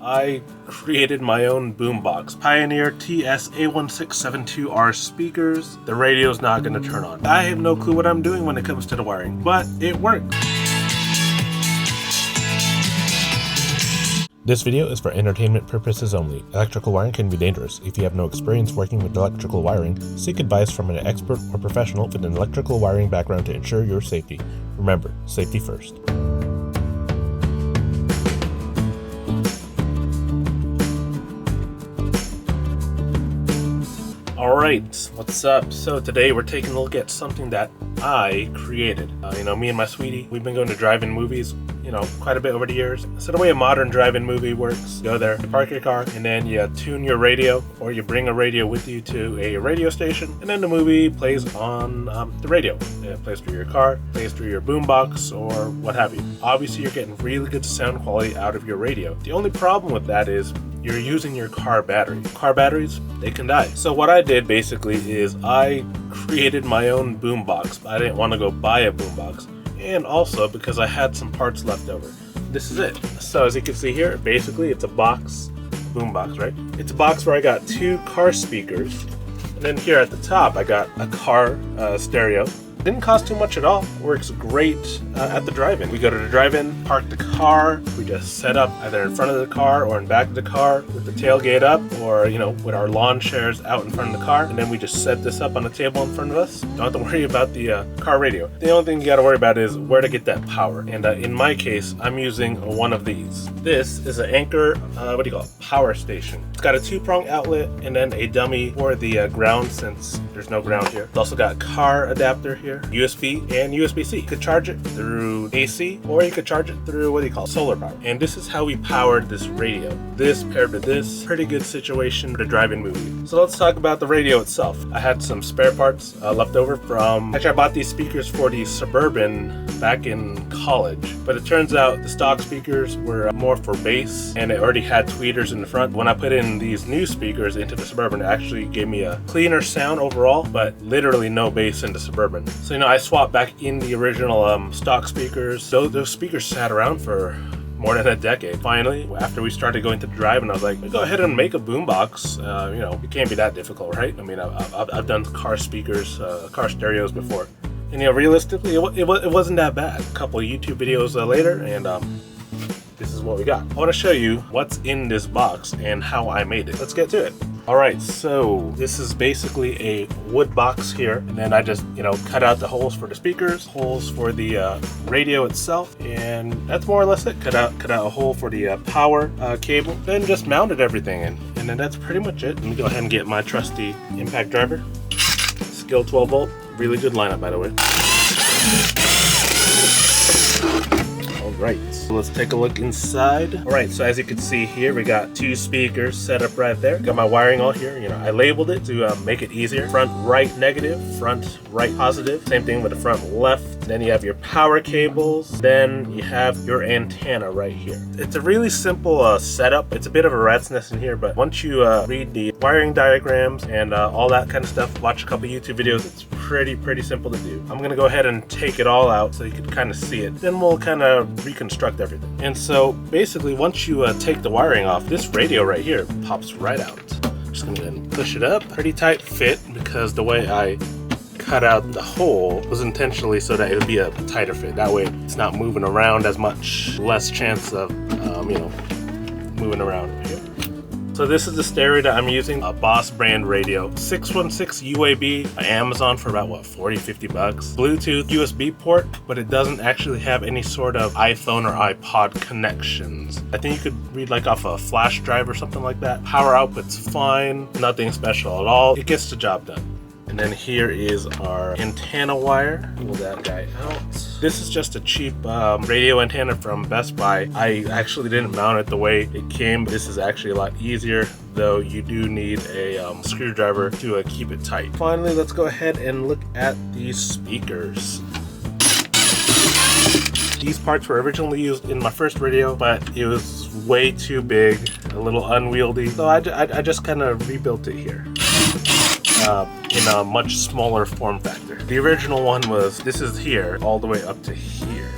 I created my own boombox. Pioneer TS-A1672R speakers. The radio's not going to turn on. I have no clue what I'm doing when it comes to the wiring, but it worked. This video is for entertainment purposes only. Electrical wiring can be dangerous. If you have no experience working with electrical wiring, seek advice from an expert or professional with an electrical wiring background to ensure your safety. Remember, safety first. Alright, what's up? So today we're taking a look at something that I created. Me and my sweetie, we've been going to drive-in movies, quite a bit over the years. So the way a modern drive-in movie works, you go there, you park your car, and then you tune your radio, or you bring a radio with you to a radio station, and then the movie plays on the radio. It plays through your car, plays through your boombox, or what have you. Obviously, you're getting really good sound quality out of your radio. The only problem with that is you're using your car battery. Car batteries, they can die. So what I did basically is I created my own boombox. I didn't want to go buy a boombox. And also because I had some parts left over. This is it. So as you can see here, basically it's a boombox, right? It's a box where I got two car speakers. And then here at the top, I got a car stereo. Didn't cost too much at all. Works great at the drive-in. We go to the drive-in, park the car. We just set up either in front of the car or in back of the car with the tailgate up, or with our lawn chairs out in front of the car. And then we just set this up on the table in front of us. Don't have to worry about the car radio. The only thing you got to worry about is where to get that power. And in my case, I'm using one of these. This is an Anchor, power station. It's got a 2-prong outlet and then a dummy for the ground, since there's no ground here. It's also got a car adapter here, USB and USB-C. You could charge it through AC, or you could charge it through solar power. And this is how we powered this radio. This paired with this, pretty good situation for the drive-in movie. So let's talk about the radio itself. I had some spare parts left over from, actually I bought these speakers for the Suburban back in college, but it turns out the stock speakers were more for bass, and it already had tweeters in the front. When I put in these new speakers into the Suburban, it actually gave me a cleaner sound overall, but literally no bass in the Suburban. So I swapped back in the original stock speakers. So those speakers sat around for more than a decade. Finally, after we started going to the drive-in, I was like, go ahead and make a boombox. It can't be that difficult, right? I mean, I've done car speakers, car stereos before. And realistically, it wasn't that bad. A couple of YouTube videos later, and this is what we got. I want to show you what's in this box and how I made it. Let's get to it. Alright, so this is basically a wood box here, and then I just, cut out the holes for the speakers, holes for the radio itself, and that's more or less it. Cut out a hole for the power cable, then just mounted everything in, and then that's pretty much it. Let me go ahead and get my trusty impact driver. Skill 12 volt, really good lineup, by the way. Alright, so let's take a look inside. Alright, so as you can see here, we got two speakers set up right there. Got my wiring all here. I labeled it to make it easier. Front right negative, front right positive. Same thing with the front left. Then you have your power cables. Then you have your antenna right here. It's a really simple setup. It's a bit of a rat's nest in here, but once you read the wiring diagrams and all that kind of stuff, watch a couple YouTube videos, it's pretty simple to do. I'm gonna go ahead and take it all out so you can kind of see it. Then we'll kind of reconstruct everything. And so basically, once you take the wiring off, this radio right here pops right out. I'm just gonna go ahead and push it up. Pretty tight fit, because the way I cut out the hole was intentionally so that it would be a tighter fit. That way it's not moving around as much, less chance of moving around over here. So this is the stereo that I'm using, a Boss brand radio, 616 UAB, Amazon for about $40-50. Bluetooth USB port, but it doesn't actually have any sort of iPhone or iPod connections. I think you could read off a flash drive or something like that. Power output's fine, nothing special at all. It gets the job done. And then here is our antenna wire. Pull that guy out. This is just a cheap radio antenna from Best Buy. I actually didn't mount it the way it came. This is actually a lot easier, though you do need a screwdriver to keep it tight. Finally, let's go ahead and look at these speakers. These parts were originally used in my first radio, but it was way too big, a little unwieldy. So I just kind of rebuilt it here. In a much smaller form factor. The original one was, this is here, all the way up to here.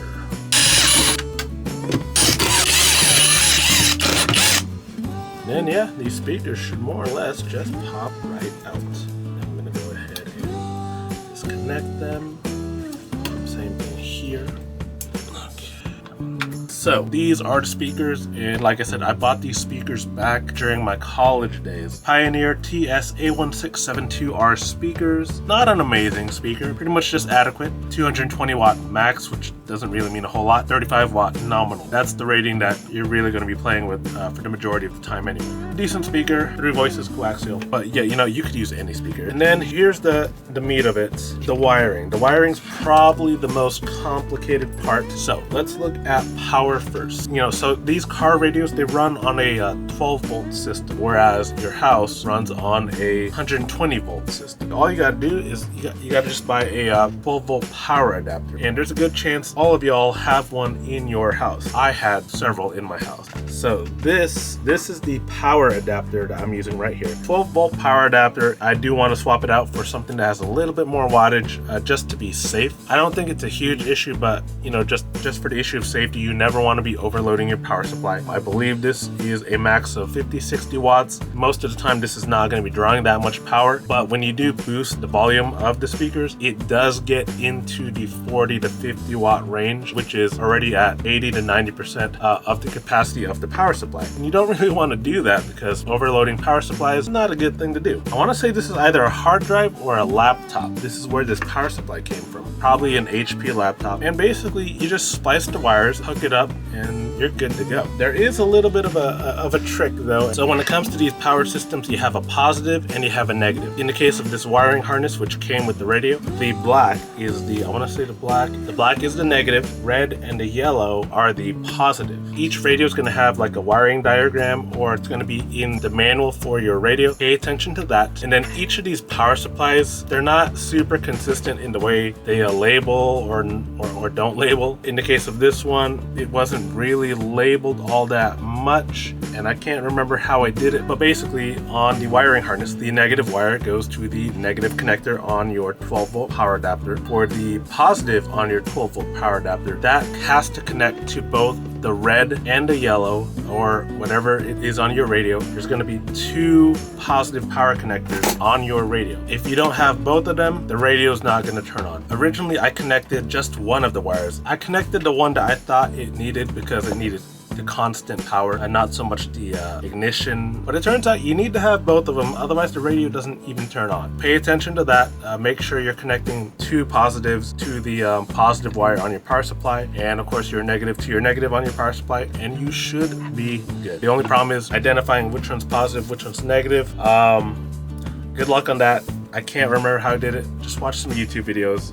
then yeah, these speakers should more or less just pop right out. I'm gonna go ahead and disconnect them. Same thing here. So these are the speakers, and like I said, I bought these speakers back during my college days. Pioneer TS-A1672R speakers. Not an amazing speaker, pretty much just adequate. 220 watt max, which doesn't really mean a whole lot. 35 watt nominal. That's the rating that you're really going to be playing with for the majority of the time anyway. Decent speaker, 3 voices, coaxial. But yeah, you know, you could use any speaker. And then here's the meat of it, the wiring. The wiring's probably the most complicated part. So let's look at power first. You know, so these car radios, they run on a 12 volt system, whereas your house runs on a 120 volt system. All you gotta do is you gotta just buy a 12 volt power adapter, and there's a good chance all of y'all have one in your house. I had several in my house. So this is the power adapter that I'm using right here. 12 volt power adapter. I do want to swap it out for something that has a little bit more wattage, just to be safe. I don't think it's a huge issue, but you know, just for the issue of safety, you never want to be overloading your power supply. I believe this is a max of 50-60 watts. Most of the time this is not going to be drawing that much power, but when you do boost the volume of the speakers, it does get into the 40 to 50 watt range, which is already at 80 to 90% of the capacity of the power supply. And you don't really want to do that because overloading power supply is not a good thing to do. I want to say this is either a hard drive or a laptop. This is where this power supply came from. Probably an HP laptop. And basically you just splice the wires, hook it up, and you're good to go. There is a little bit of a trick though. So when it comes to these power systems, you have a positive and you have a negative. In the case of this wiring harness, which came with the radio, the black is the, I want to say the black is the negative, red and the yellow are the positive. Each radio is going to have like a wiring diagram, or it's going to be in the manual for your radio. Pay attention to that. And then each of these power supplies, they're not super consistent in the way they label or don't label. In the case of this one, it wasn't really labeled all that much, and I can't remember how I did it, but basically on the wiring harness, the negative wire goes to the negative connector on your 12 volt power adapter. For the positive on your 12 volt power adapter, that has to connect to both the red and the yellow, or whatever it is on your radio. There's going to be 2 positive power connectors on your radio. If you don't have both of them, the radio is not going to turn on. Originally, I connected just one of the wires. I connected the one that I thought it needed because it needed the constant power and not so much the ignition, but it turns out you need to have both of them, otherwise the radio doesn't even turn on. Pay attention to that. Make sure you're connecting 2 positives to the positive wire on your power supply, and of course your negative to your negative on your power supply, and you should be good. The only problem is identifying which one's positive, which one's negative. Good luck on that. I can't remember how I did it. Just watch some YouTube videos.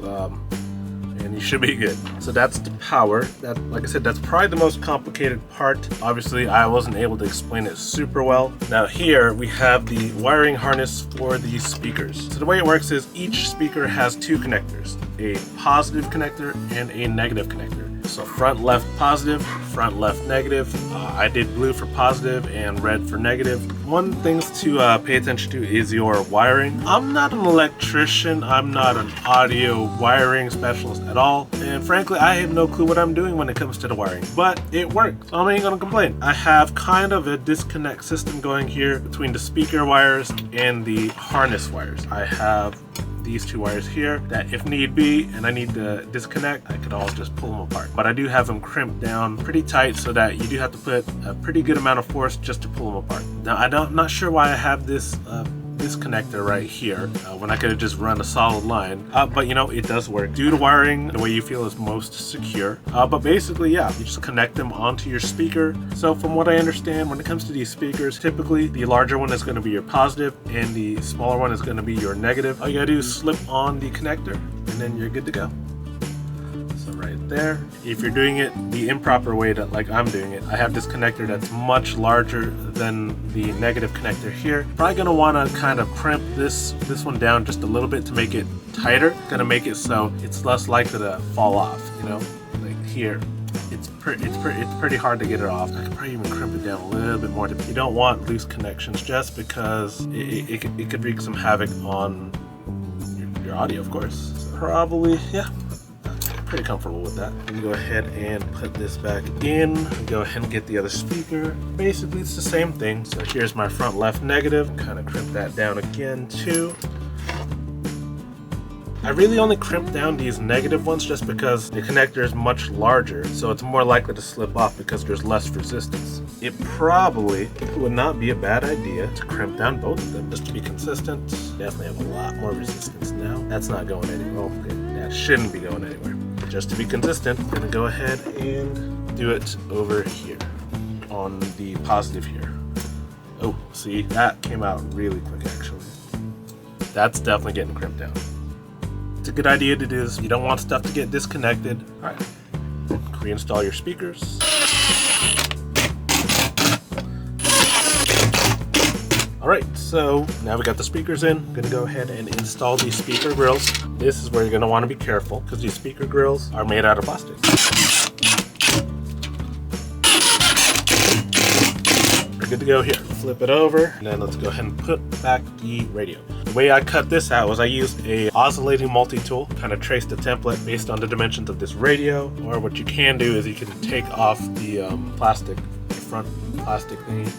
And you should be good. So that's the power. That, like I said, that's probably the most complicated part. Obviously, I wasn't able to explain it super well. Now here we have the wiring harness for these speakers. So the way it works is each speaker has 2 connectors, a positive connector and a negative connector. So front left positive, front left negative. I did blue for positive and red for negative. One thing to pay attention to is your wiring. I'm not an electrician, I'm not an audio wiring specialist at all, and frankly I have no clue what I'm doing when it comes to the wiring, but it works, so I ain't gonna complain. I have kind of a disconnect system going here between the speaker wires and the harness wires. I have these 2 wires here that if need be and I need to disconnect, I could all just pull them apart. But I do have them crimped down pretty tight so that you do have to put a pretty good amount of force just to pull them apart. Now I'm not sure why I have this connector right here when I could have just run a solid line, but you know, it does work. Do the wiring the way you feel is most secure, but basically yeah, you just connect them onto your speaker. So from what I understand, when it comes to these speakers, typically the larger one is going to be your positive and the smaller one is going to be your negative. All you gotta do is slip on the connector and then you're good to go. So right there. If you're doing it the improper way, that like I'm doing it, I have this connector that's much larger than the negative connector here. Probably gonna want to kind of crimp this one down just a little bit to make it tighter. Gonna make it so it's less likely to fall off, you know, like here. It's pretty hard to get it off. I could probably even crimp it down a little bit more. You don't want loose connections just because it could wreak some havoc on your audio, of course. So probably, yeah. pretty comfortable with that. We can go ahead and put this back in. Go ahead and get the other speaker. Basically, it's the same thing. So here's my front left negative. Kind of crimp that down again too. I really only crimp down these negative ones just because the connector is much larger, so it's more likely to slip off because there's less resistance. It probably would not be a bad idea to crimp down both of them just to be consistent. Definitely have a lot more resistance now. That's not going anywhere. Okay, that shouldn't be going anywhere. Just to be consistent, I'm gonna go ahead and do it over here on the positive here. Oh, see, that came out really quick actually. That's definitely getting crimped down. It's a good idea to do this. You don't want stuff to get disconnected. All right, reinstall your speakers. All right, so now we got the speakers in. I'm gonna go ahead and install these speaker grills. This is where you're gonna wanna be careful because these speaker grills are made out of plastic. We're good to go here. Flip it over, and then let's go ahead and put back the radio. The way I cut this out was I used a oscillating multi-tool, kind of traced the template based on the dimensions of this radio, or what you can do is you can take off the plastic, the front plastic thingy.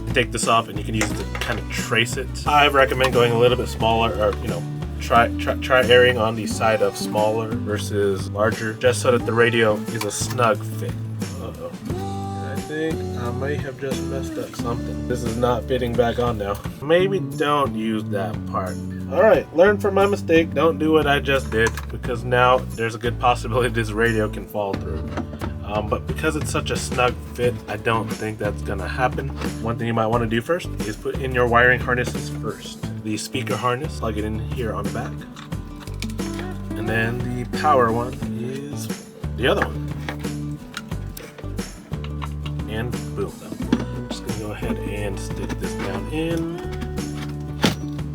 You take this off and you can use it to kind of trace it. I recommend going a little bit smaller, or try erring on the side of smaller versus larger, just so that the radio is a snug fit. I think I may have just messed up something. This is not fitting back on now. Maybe don't use that part. Alright, learn from my mistake. Don't do what I just did, because now there's a good possibility this radio can fall through. But because it's such a snug fit, I don't think that's gonna happen. One thing you might want to do first is put in your wiring harnesses first. The speaker harness, plug it in here on the back. And then the power one is the other one. And boom. I'm just gonna go ahead and stick this down in.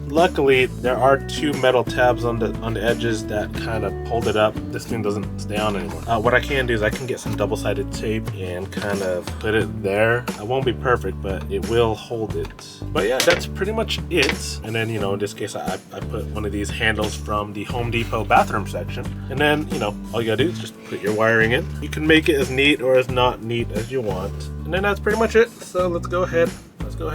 Luckily, there are two metal tabs on the edges that kind of hold it up. This thing doesn't stay on anymore. What I can do is I can get some double-sided tape and kind of put it there. It won't be perfect, but it will hold it. But yeah, that's pretty much it. And then, in this case, I put one of these handles from the Home Depot bathroom section. And then, all you gotta do is just put your wiring in. You can make it as neat or as not neat as you want. And then that's pretty much it. So let's go ahead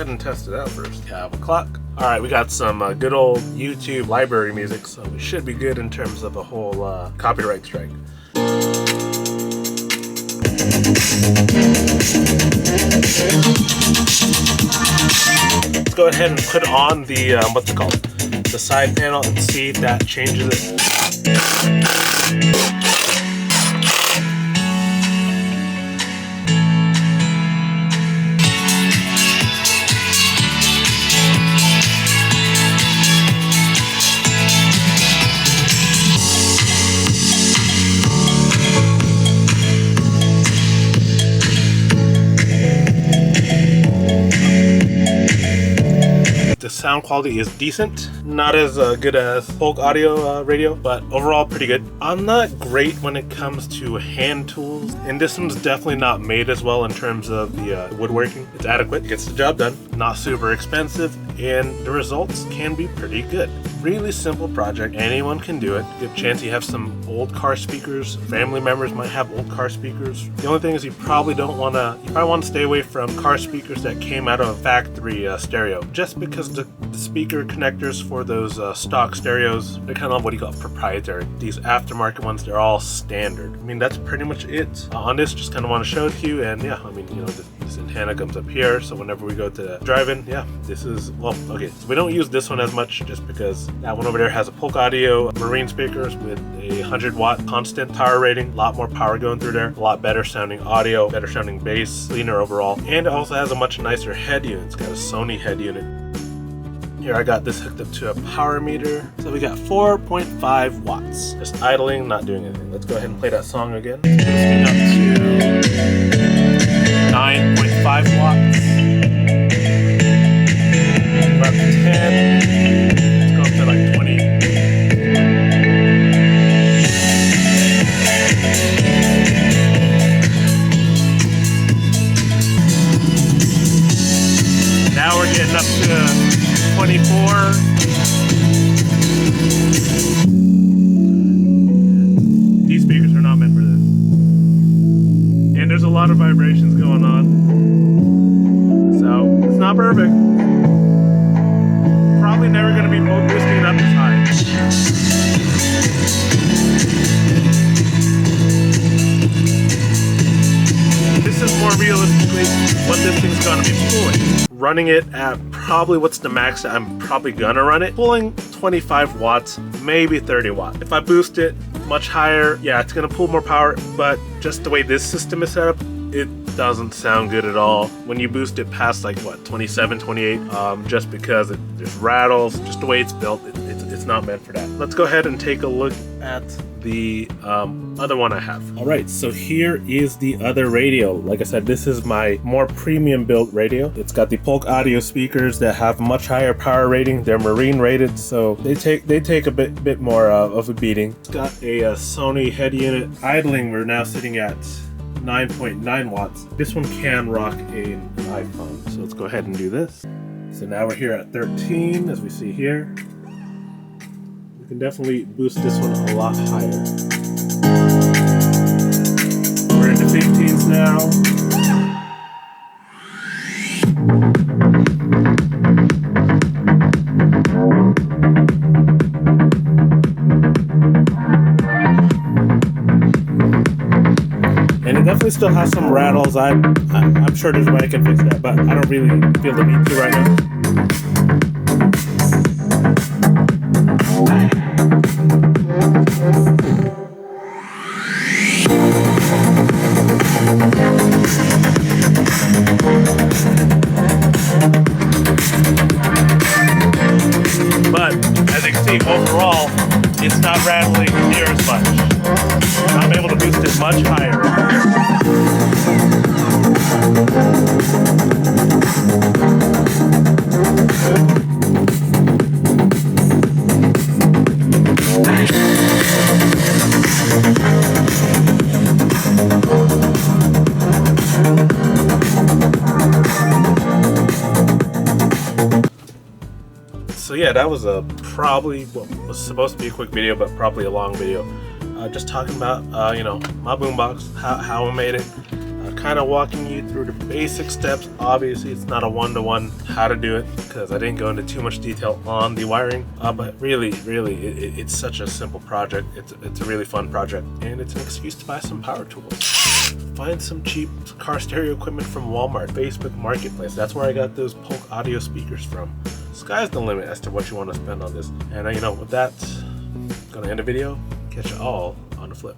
and test it out first. We have a clock. All right, we got some good old YouTube library music, so we should be good in terms of a whole copyright strike. Let's go ahead and put on the, what's it called? The side panel and see if that changes it. The sound quality is decent, not as good as Polk Audio radio, but overall pretty good. I'm not great when it comes to hand tools, and this one's definitely not made as well in terms of the woodworking. It's adequate, gets the job done, not super expensive, and the results can be pretty good. Really simple project, anyone can do it. Good chance you have some old car speakers, family members might have old car speakers. The only thing is you probably want to stay away from car speakers that came out of a factory stereo, just because the speaker connectors for those stock stereos, they're kind of what you call proprietary. These aftermarket ones, they're all standard. I mean, that's pretty much it. On this, just kind of want to show it to you, and yeah, I mean, this antenna comes up here, so whenever we go to drive-in, yeah, this is, well, okay, so we don't use this one as much just because that one over there has a Polk Audio marine speakers with a 100-watt constant power rating, a lot more power going through there, a lot better sounding audio, better sounding bass, cleaner overall, and it also has a much nicer head unit. It's got a Sony head unit. Here I got this hooked up to a power meter. So we got 4.5 watts. Just idling, not doing anything. Let's go ahead and play that song again. This thing up to 9.5 watts. We're up to 10. Let's go up to like 20. Now we're getting up to 24. These speakers lot of vibrations going on. So it's not perfect. Probably never going to be boosting it up as high. This is more realistically what this thing's going to be pulling. Running it at probably what's the max that I'm probably gonna run it, pulling 25 watts, maybe 30 watts. If I boost it much higher, yeah, it's gonna pull more power, but just the way this system is set up, it doesn't sound good at all. When you boost it past like what, 27, 28, just because there's rattles, just the way it's built, it's not meant for that. Let's go ahead and take a look at the other one I have. All right, so here is the other radio. Like I said, this is my more premium built radio. It's got the Polk audio speakers that have much higher power rating. They're marine rated, so they take a bit more of a beating. It's got a Sony head unit. Idling, we're now sitting at 9.9 watts. This one can rock an iPhone, so let's go ahead and do this. So now we're here at 13, as we see here. We can definitely boost this one a lot higher. We're into 15s now. And it definitely still has some rattles. I'm sure there's a way I can fix that, but I don't really feel the need to right now. But as you can see, overall, it's not rattling near as much. I'm able to boost it much higher. So yeah, that was probably what was supposed to be a quick video, but probably a long video. Just talking about you know, my boombox, how I made it, kind of walking you through the basic steps. Obviously, it's not a one-to-one how to do it because I didn't go into too much detail on the wiring. But really, it's such a simple project. It's a really fun project, and it's an excuse to buy some power tools. Find some cheap car stereo equipment from Walmart, Facebook Marketplace. That's where I got those Polk audio speakers from. Sky's the limit as to what you want to spend on this. And you know, with that, gonna end the video. Catch you all on the flip.